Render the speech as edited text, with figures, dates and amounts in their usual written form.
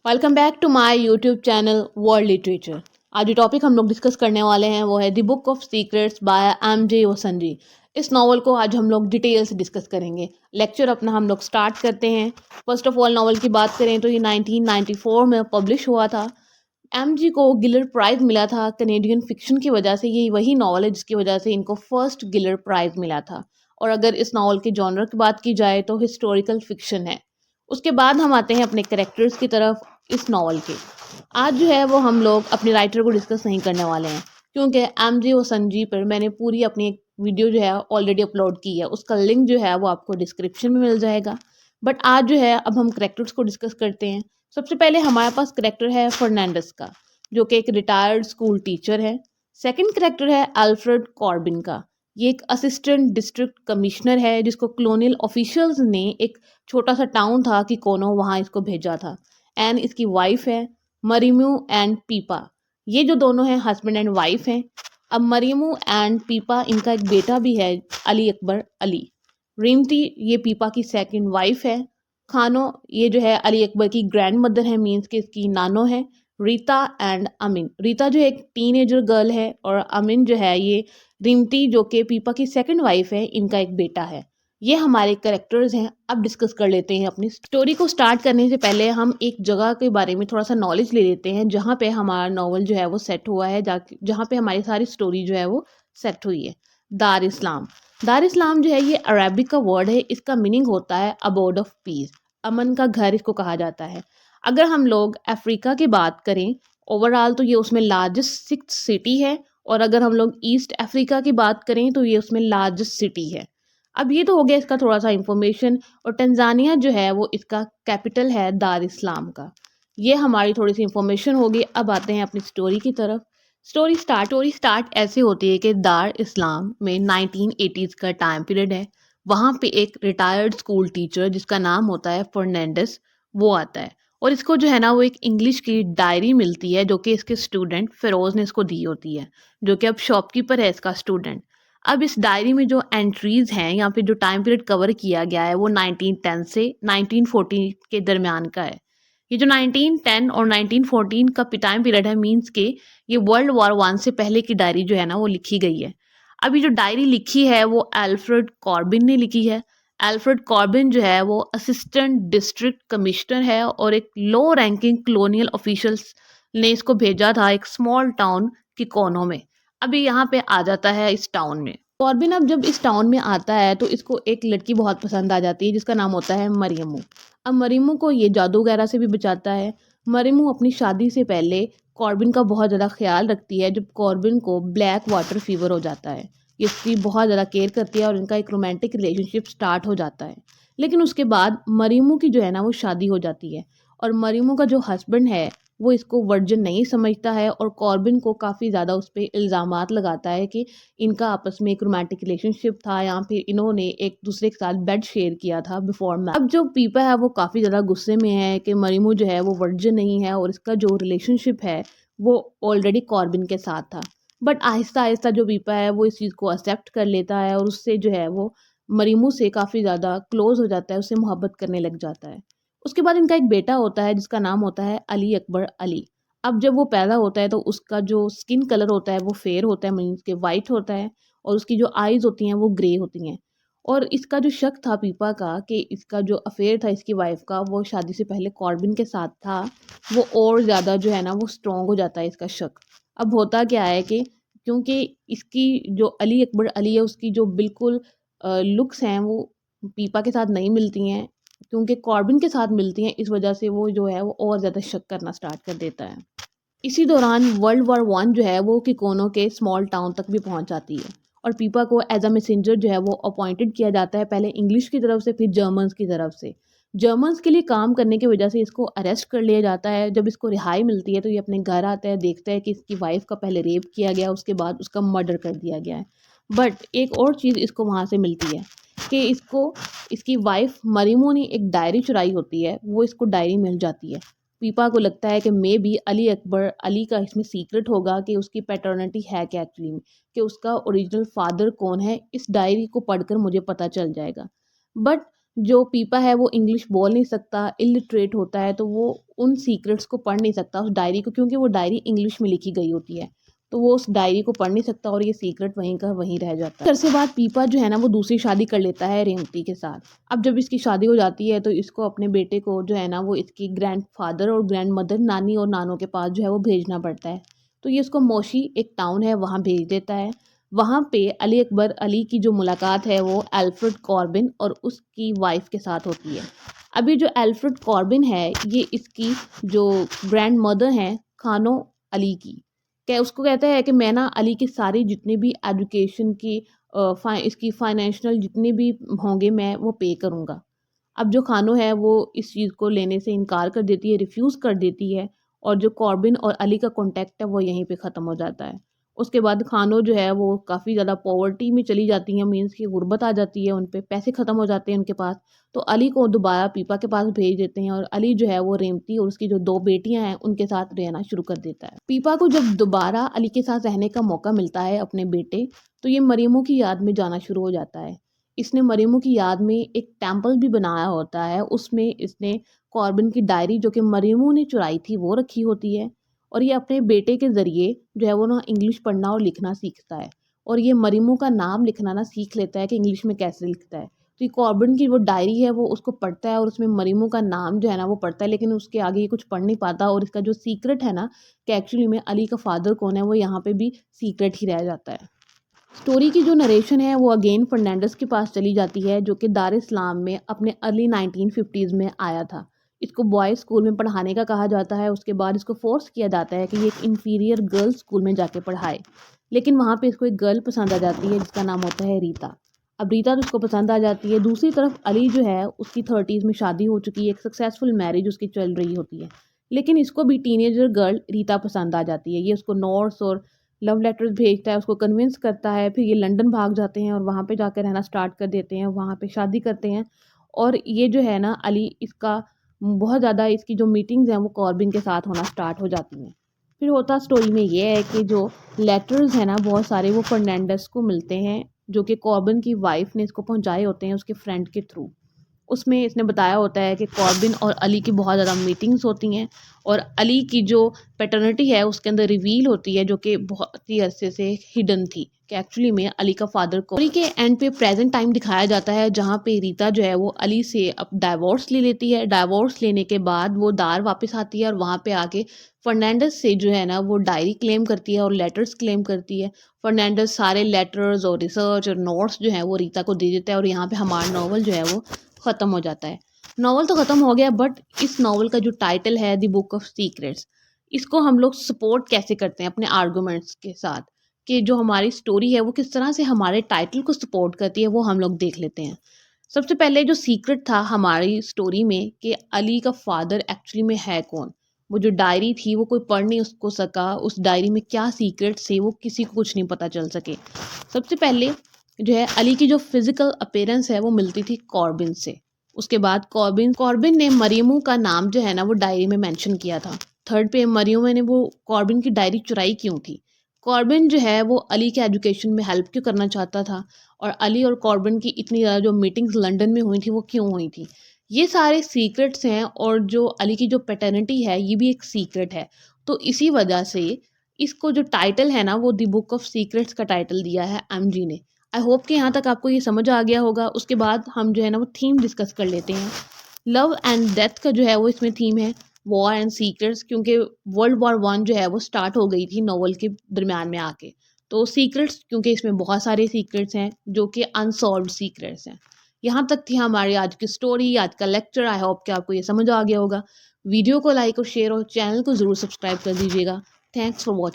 Welcome back to my YouTube channel World Literature. आज जो topic हम लोग डिस्कस करने वाले हैं वो है the book of secrets by M J. Vassanji. इस नावल को आज हम लोग डिटेल से डिस्कस करेंगे। लेक्चर अपना हम लोग स्टार्ट करते हैं। फर्स्ट ऑफ ऑल नावल की बात करें तो ये 1994 में पब्लिश हुआ था। एम.जी. को गिलर प्राइज़ मिला था कैनेडियन फिक्शन की वजह से। ये वही नावल है जिसकी वजह से इनको फर्स्ट गिलर प्राइज़ मिला था। और अगर इस नावल के जॉनर की बात की जाए तो हिस्टोरिकल फिक्शन है। उसके बाद हम आते हैं अपने कैरेक्टर्स की तरफ इस नावल के। आज जो है वो हम लोग अपने राइटर को डिस्कस नहीं करने वाले हैं क्योंकि एम.जे. ओसंजी पर मैंने पूरी अपनी एक वीडियो जो है ऑलरेडी अपलोड की है। उसका लिंक जो है वो आपको डिस्क्रिप्शन में मिल जाएगा। बट आज जो है अब हम कैरेक्टर्स को डिस्कस करते हैं। सबसे पहले हमारे पास कैरेक्टर है फर्नांडिस का, जो कि एक रिटायर्ड स्कूल टीचर है। सेकंड कैरेक्टर है अल्फ्रेड कॉर्बिन का। ये एक असिस्टेंट डिस्ट्रिक्ट कमिश्नर है जिसको कॉलोनियल ऑफिशियल्स ने एक छोटा सा टाउन था कि कोनो वहाँ इसको भेजा था। एंड इसकी वाइफ है मरियमू एंड पीपा। ये जो दोनों हैं हस्बैंड एंड वाइफ हैं। अब मरियमू एंड पीपा, इनका एक बेटा भी है अली अकबर अली। रीमती ये पीपा की सेकंड वाइफ है। खानो ये जो है अली अकबर की ग्रैंड मदर है, मीन्स के इसकी नानो है। रीता एंड अमीन, रीता जो एक टीनेजर गर्ल है और अमीन जो है ये रीमती जो कि पीपा की सेकंड वाइफ है, इनका एक बेटा है। ये हमारे करेक्टर्स हैं। अब डिस्कस कर लेते हैं अपनी स्टोरी को। स्टार्ट करने से पहले हम एक जगह के बारे में थोड़ा सा नॉलेज ले लेते हैं जहाँ पे हमारा नॉवल जो है वो सेट हुआ है, जहाँ पे हमारी सारी स्टोरी जो है वो सेट हुई है। दार इस्लाम। दार इस्लाम जो है ये अरबिक का वर्ड है। इसका मीनिंग होता है अबोर्ड ऑफ पीस, अमन का घर इसको कहा जाता है। अगर हम लोग अफ्रीका की बात करें ओवरऑल तो ये उसमें लार्जेस्ट सिक्स्थ सिटी है। और अगर हम लोग ईस्ट अफ्रीका की बात करें तो ये उसमें लार्जेस्ट सिटी है। अब ये तो हो गया इसका थोड़ा सा इंफॉर्मेशन। और तंजानिया जो है वो इसका कैपिटल है दार इस्लाम का। ये हमारी थोड़ी सी इंफॉर्मेशन होगी। अब आते हैं अपनी स्टोरी की तरफ। स्टोरी स्टार्ट ऐसे होती है कि दार इस्लाम में 1980s का टाइम पीरियड है। वहाँ पे एक रिटायर्ड स्कूल टीचर जिसका नाम होता है फर्नांडिस, वो आता है। और इसको जो है ना वो एक इंग्लिश की डायरी मिलती है जो कि इसके स्टूडेंट फ़िरोज़ ने इसको दी होती है, जो कि अब शॉपकीपर है इसका स्टूडेंट। अब इस डायरी में जो एंट्रीज़ हैं या फिर जो टाइम पीरियड कवर किया गया है वो 1910 से 1914 के दरमियान का है। ये जो 1910 और 1914 का टाइम पीरियड है, मीन्स के ये वर्ल्ड वॉर वन से पहले की डायरी जो है ना वो लिखी गई है। अब ये जो डायरी लिखी है वो अल्फ्रेड कॉर्बिन ने लिखी है। अल्फ्रेड कॉर्बिन जो है वो असिस्टेंट डिस्ट्रिक्ट कमिश्नर है और एक लो रैंकिंग कॉलोनियल ऑफिशियल्स ने इसको भेजा था एक स्मॉल टाउन के कोनों में। अभी यहाँ पे आ जाता है इस टाउन में। कॉर्बिन अब जब इस टाउन में आता है तो इसको एक लड़की बहुत पसंद आ जाती है जिसका नाम होता है मरियमू। अब मरियमू को ये जादू वगैरह से भी बचाता है। मरियमू अपनी शादी से पहले कॉर्बिन का बहुत ज़्यादा ख्याल रखती है। जब कॉर्बिन को ब्लैक वाटर फीवर हो जाता है, ये इसकी बहुत ज़्यादा केयर करती है और इनका एक रोमांटिक रिलेशनशिप स्टार्ट हो जाता है। लेकिन उसके बाद मरियमू की जो है ना वो शादी हो जाती है। और मरियमू का जो हस्बैंड है वो इसको वर्जिन नहीं समझता है और कॉर्बिन को काफ़ी ज़्यादा उस पर इल्ज़ामात लगाता है कि इनका आपस में एक रोमांटिक रिलेशनशिप था या फिर इन्होंने एक दूसरे के साथ बेड शेयर किया था बिफोर मैरिज। अब जो पीपा है वो काफ़ी ज़्यादा गुस्से में है कि मरियमू जो है वो वर्जिन नहीं है और इसका जो रिलेशनशिप है वो ऑलरेडी कॉर्बिन के साथ था। बट आहिस्ता आहिस्ता जो पीपा है वो इस चीज़ को एक्सेप्ट कर लेता है और उससे जो है वो मरियमू से काफ़ी ज़्यादा क्लोज हो जाता है, उससे मोहब्बत करने लग जाता है। उसके बाद इनका एक बेटा होता है जिसका नाम होता है अली अकबर अली। अब जब वो पैदा होता है तो उसका जो स्किन कलर होता है वो फेयर होता है, मीन्स के वाइट होता है। और उसकी जो आईज़ होती हैं वो ग्रे होती हैं। और इसका जो शक था पीपा का कि इसका जो अफेयर था इसकी वाइफ का वो शादी से पहले कॉर्बिन के साथ था, वो और ज़्यादा जो है ना वो स्ट्रॉन्ग हो जाता है इसका शक। अब होता क्या है कि क्योंकि इसकी जो अली अकबर अली है उसकी जो बिल्कुल लुक्स हैं वो पीपा के साथ नहीं मिलती हैं, क्योंकि कॉर्बिन के साथ मिलती हैं। इस वजह से वो जो है वो और ज़्यादा शक करना स्टार्ट कर देता है। इसी दौरान वर्ल्ड वॉर वन जो है वो किकोनो के स्मॉल टाउन तक भी पहुंच जाती है। और पीपा को एज अ मैसेंजर जो है वो अपॉइंटेड किया जाता है, पहले इंग्लिश की तरफ से फिर जर्मन्स की तरफ से। जर्मन्स के लिए काम करने की वजह से इसको अरेस्ट कर लिया जाता है। जब इसको रिहाई मिलती है तो ये अपने घर आता है, देखता है कि इसकी वाइफ का पहले रेप किया गया, उसके बाद उसका मर्डर कर दिया गया है। बट एक और चीज़ इसको वहाँ से मिलती है कि इसको इसकी वाइफ मरियमो ने एक डायरी चुराई होती है, वो इसको डायरी मिल जाती है। पीपा को लगता है कि मे बी अली अकबर अली का इसमें सीक्रेट होगा कि उसकी पैटर्निटी है क्या एक्चुअली में, कि उसका ओरिजिनल फादर कौन है। इस डायरी को पढ़कर मुझे पता चल जाएगा। बट जो पीपा है वो इंग्लिश बोल नहीं सकता, इलिटरेट होता है, तो वो उन सीक्रेट्स को पढ़ नहीं सकता उस डायरी को, क्योंकि वो डायरी इंग्लिश में लिखी गई होती है। तो वो उस डायरी को पढ़ नहीं सकता और ये सीक्रेट वहीं का वहीं रह जाता है। अरसे बाद पीपा जो है ना वो दूसरी शादी कर लेता है रेवती के साथ। अब जब इसकी शादी हो जाती है तो इसको अपने बेटे को जो है ना वो इसकी ग्रैंडफादर और ग्रैंडमदर, नानी और नानों के पास जो है वो भेजना पड़ता है। तो ये उसको मोशी, एक टाउन है, वहाँ भेज देता है। वहाँ पे अली अकबर अली की जो मुलाकात है वो एल्फ्रेड कॉर्बिन और उसकी वाइफ के साथ होती है। अभी जो एल्फ्रेड कॉर्बिन है ये इसकी जो ग्रैंड मदर हैं खानो अली की, क्या उसको कहता है कि मैं ना अली की सारी जितनी भी एजुकेशन की इसकी फाइनेंशियल जितने भी होंगे मैं वो पे करूँगा। अब जो खानो है वो इस चीज़ को लेने से इनकार कर देती है, रिफ्यूज़ कर देती है, और जो कॉर्बिन और अली का कॉन्टैक्ट है वो यहीं पे ख़त्म हो जाता है। उसके बाद खानो जो है वो काफ़ी ज़्यादा पॉवर्टी में चली जाती हैं, मीन्स कि गुर्बत आ जाती है उन पे, पैसे ख़त्म हो जाते हैं उनके पास। तो अली को दोबारा पीपा के पास भेज देते हैं और अली जो है वो रेवती और उसकी जो 2 बेटियाँ हैं उनके साथ रहना शुरू कर देता है। पीपा को जब दोबारा अली के साथ रहने का मौका मिलता है अपने बेटे, तो ये मरियमों की याद में जाना शुरू हो जाता है। इसने मरियमों की याद में एक टेम्पल भी बनाया होता है, उसमें इसने कॉर्बिन की डायरी जो कि मरियमों ने चुराई थी वो रखी होती है, और ये अपने बेटे के ज़रिए जो है वो ना इंग्लिश पढ़ना और लिखना सीखता है, और ये मरियमों का नाम लिखना ना सीख लेता है कि इंग्लिश में कैसे लिखता है। तो ये कॉर्बिन की वो डायरी है वो उसको पढ़ता है और उसमें मरियमों का नाम जो है ना वो पढ़ता है, लेकिन उसके आगे ये कुछ पढ़ नहीं पाता, और इसका जो सीक्रेट है ना कि एक्चुअली में अली का फादर कौन है वो यहाँ पे भी सीक्रेट ही रह जाता है। स्टोरी की जो नरेशन है वो अगेन फर्नांडिस के पास चली जाती है, जो कि दार इस्लाम में अपने अर्ली 1950s में आया था। इसको बॉयज़ स्कूल में पढ़ाने का कहा जाता है, उसके बाद इसको फोर्स किया जाता है कि ये एक इंफीरियर गर्ल्स स्कूल में जाके पढ़ाए। लेकिन वहाँ पे इसको एक गर्ल पसंद आ जाती है जिसका नाम होता है रीता। अब रीता तो उसको पसंद आ जाती है, दूसरी तरफ अली जो है उसकी 30s में शादी हो चुकी है, एक सक्सेसफुल मैरिज उसकी चल रही होती है। लेकिन इसको भी टीनेजर गर्ल रीता पसंद आ जाती है। ये उसको नोट्स और लव लेटर्स भेजता है, उसको कन्विंस करता है, फिर ये लंदन भाग जाते हैं और वहाँ पे जाकर रहना स्टार्ट कर देते हैं, वहाँ पे शादी करते हैं। और ये जो है ना अली, इसका बहुत ज़्यादा इसकी जो मीटिंग्स हैं वो कॉर्बिन के साथ होना स्टार्ट हो जाती हैं। फिर होता स्टोरी में ये है कि जो लेटर्स हैं ना बहुत सारे वो फर्नांडिस को मिलते हैं, जो कि कॉर्बिन की वाइफ ने इसको पहुँचाए होते हैं उसके फ्रेंड के थ्रू। उसमें इसने बताया होता है कि कॉर्बिन और अली की बहुत ज़्यादा मीटिंग्स होती हैं, और अली की जो पैटर्निटी है उसके अंदर रिवील होती है, जो कि बहुत ही अरसे से हिडन थी कि एक्चुअली में अली का फादर को। अली के एंड पे प्रेजेंट टाइम दिखाया जाता है, जहाँ पे रीता जो है वो अली से अब डाइवोर्स ले लेती है। डाइवोर्स लेने के बाद वो दार वापस आती है और वहाँ पे आके फर्नांडिस से जो है ना वो डायरी क्लेम करती है और लेटर्स क्लेम करती है। फर्नांडिस सारे लेटर्स और रिसर्च और नोट्स जो है वो रीता को दे देता है, और यहाँ पे हमारा नॉवल जो है वो ख़त्म हो जाता है। नॉवल तो ख़त्म हो गया, बट इस नॉवल का जो टाइटल है द बुक ऑफ सीक्रेट्स, इसको हम लोग सपोर्ट कैसे करते हैं अपने आर्गूमेंट्स के साथ, कि जो हमारी स्टोरी है वो किस तरह से हमारे टाइटल को सपोर्ट करती है, वो हम लोग देख लेते हैं। सबसे पहले जो सीक्रेट था हमारी स्टोरी में कि अली का फादर एक्चुअली में है कौन, वो जो डायरी थी वो कोई पढ़ नहीं उसको सका, उस डायरी में क्या सीक्रेट थे वो किसी को कुछ नहीं पता चल सके। सबसे पहले जो है अली की जो फिजिकल अपीयरेंस है वो मिलती थी कॉर्बिन से। उसके बाद कॉर्बिन ने मरियमों का नाम जो है ना वो डायरी में मेंशन किया था। थर्ड पे मरियम ने वो कॉर्बिन की डायरी चुराई क्यों थी। कॉर्बिन जो है वो अली के एजुकेशन में हेल्प क्यों करना चाहता था, और अली और कॉर्बिन की इतनी ज़्यादा जो मीटिंग्स लंदन में हुई थी वो क्यों हुई थी। ये सारे सीक्रेट्स हैं, और जो अली की जो पैटर्निटी है ये भी एक सीक्रेट है। तो इसी वजह से इसको जो टाइटल है ना वो द बुक ऑफ सीक्रेट्स का टाइटल दिया है एमजी ने। आई होप कि यहाँ तक आपको ये समझ आ गया होगा। उसके बाद हम जो है ना वो थीम डिस्कस कर लेते हैं। लव एंड डेथ का जो है वो इसमें थीम है, वॉर एंड सीक्रेट्स, क्योंकि वर्ल्ड वॉर 1 जो है वो स्टार्ट हो गई थी नॉवल के दरमियान में आके। तो सीक्रेट्स, क्योंकि इसमें बहुत सारे सीक्रेट्स हैं जो कि अनसॉल्व्ड सीक्रेट्स हैं। यहाँ तक थी हमारी आज की स्टोरी, आज का लेक्चर। आई होप कि आपको ये समझ आ गया होगा। वीडियो को लाइक और शेयर और चैनल को ज़रूर सब्सक्राइब कर दीजिएगा। Thanks for watching.